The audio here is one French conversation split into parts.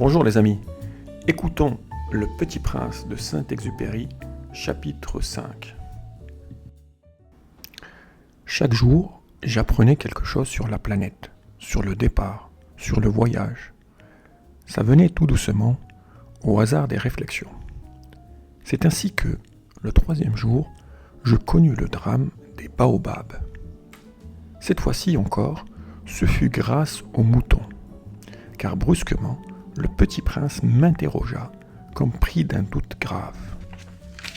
Bonjour les amis, écoutons Le Petit Prince de Saint-Exupéry, chapitre 5. Chaque jour, j'apprenais quelque chose sur la planète, sur le départ, sur le voyage. Ça venait tout doucement, au hasard des réflexions. C'est ainsi que, le 3e jour, je connus le drame des baobabs. Cette fois-ci encore, ce fut grâce aux moutons, car brusquement, le petit prince m'interrogea, comme pris d'un doute grave.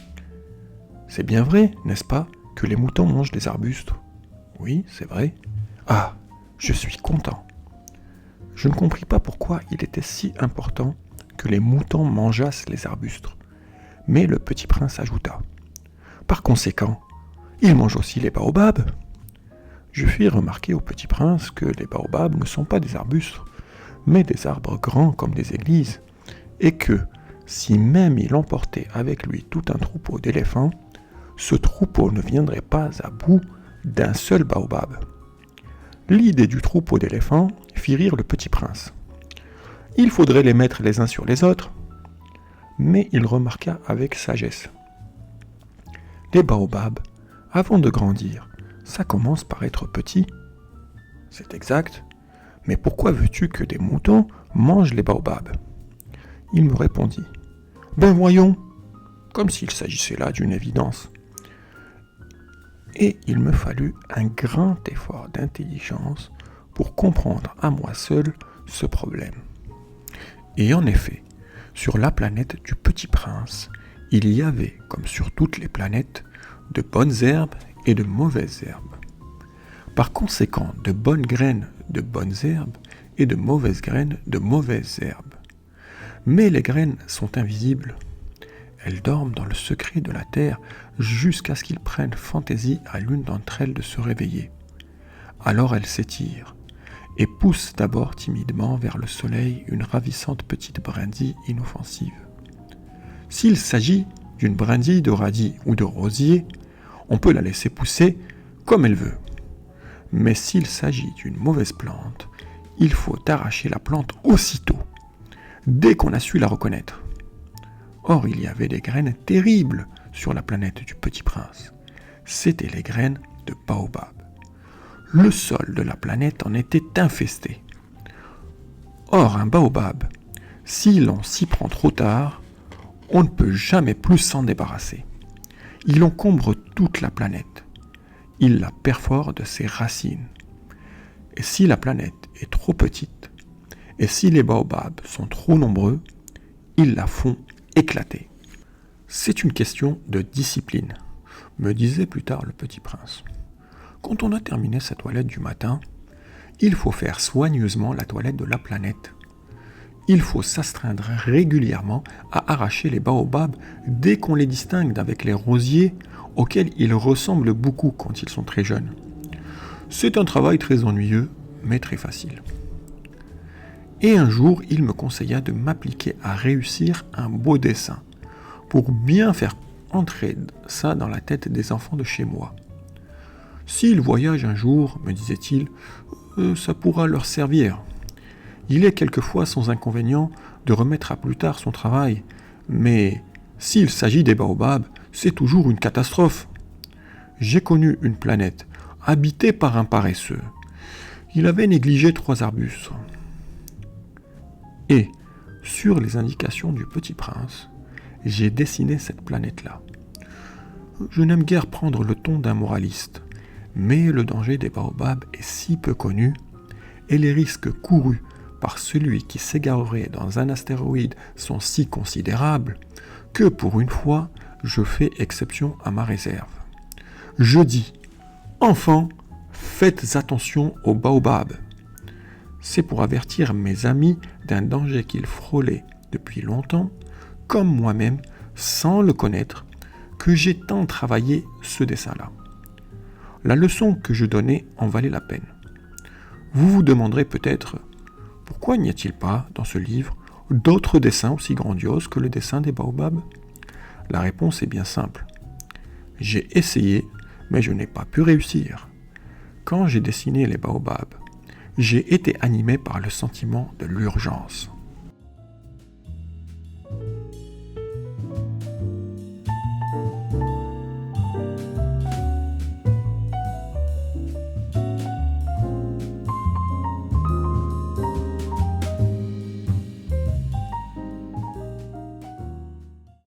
« C'est bien vrai, n'est-ce pas, que les moutons mangent des arbustes ? » ?»« Oui, c'est vrai. »« Ah, je suis content. » Je ne compris pas pourquoi il était si important que les moutons mangeassent les arbustes. Mais le petit prince ajouta : « Par conséquent, ils mangent aussi les baobabs. » Je fis remarquer au petit prince que les baobabs ne sont pas des arbustes, mais des arbres grands comme des églises, et que, si même il emportait avec lui tout un troupeau d'éléphants, ce troupeau ne viendrait pas à bout d'un seul baobab. L'idée du troupeau d'éléphants fit rire le petit prince. Il faudrait les mettre les uns sur les autres. Mais il remarqua avec sagesse. Les baobabs, avant de grandir, ça commence par être petit. C'est exact. Mais pourquoi veux-tu que des moutons mangent les baobabs ? Il me répondit : Ben voyons, comme s'il s'agissait là d'une évidence. Et il me fallut un grand effort d'intelligence pour comprendre à moi seul ce problème. Et en effet, sur la planète du Petit Prince, il y avait, comme sur toutes les planètes, de bonnes herbes et de mauvaises herbes. Par conséquent, de bonnes graines de bonnes herbes et de mauvaises graines de mauvaises herbes. Mais les graines sont invisibles. Elles dorment dans le secret de la terre jusqu'à ce qu'il prenne fantaisie à l'une d'entre elles de se réveiller. Alors elles s'étirent et poussent d'abord timidement vers le soleil une ravissante petite brindille inoffensive. S'il s'agit d'une brindille de radis ou de rosier, on peut la laisser pousser comme elle veut. Mais s'il s'agit d'une mauvaise plante, il faut arracher la plante aussitôt, dès qu'on a su la reconnaître. Or, il y avait des graines terribles sur la planète du Petit Prince. C'étaient les graines de baobab. Le sol de la planète en était infesté. Or, un baobab, si l'on s'y prend trop tard, on ne peut jamais plus s'en débarrasser. Il encombre toute la planète. Il la perfore de ses racines. Et si la planète est trop petite, et si les baobabs sont trop nombreux, ils la font éclater. C'est une question de discipline, me disait plus tard le petit prince. Quand on a terminé sa toilette du matin, il faut faire soigneusement la toilette de la planète. Il faut s'astreindre régulièrement à arracher les baobabs dès qu'on les distingue d'avec les rosiers auxquels ils ressemblent beaucoup quand ils sont très jeunes. C'est un travail très ennuyeux, mais très facile. Et un jour, il me conseilla de m'appliquer à réussir un beau dessin, pour bien faire entrer ça dans la tête des enfants de chez moi. S'ils voyagent un jour, me disait-il, ça pourra leur servir. Il est quelquefois sans inconvénient de remettre à plus tard son travail, mais s'il s'agit des baobabs, c'est toujours une catastrophe. J'ai connu une planète habitée par un paresseux. Il avait négligé 3 arbustes. Et, sur les indications du petit prince, j'ai dessiné cette planète-là. Je n'aime guère prendre le ton d'un moraliste, mais le danger des baobabs est si peu connu, et les risques courus par celui qui s'égarerait dans un astéroïde sont si considérables, que pour une fois, je fais exception à ma réserve. Je dis, enfants, faites attention aux baobabs. C'est pour avertir mes amis d'un danger qu'ils frôlaient depuis longtemps, comme moi-même, sans le connaître, que j'ai tant travaillé ce dessin-là. La leçon que je donnais en valait la peine. Vous vous demanderez peut-être, pourquoi n'y a-t-il pas, dans ce livre, d'autres dessins aussi grandioses que le dessin des baobabs ? La réponse est bien simple. J'ai essayé, mais je n'ai pas pu réussir. Quand j'ai dessiné les baobabs, j'ai été animé par le sentiment de l'urgence.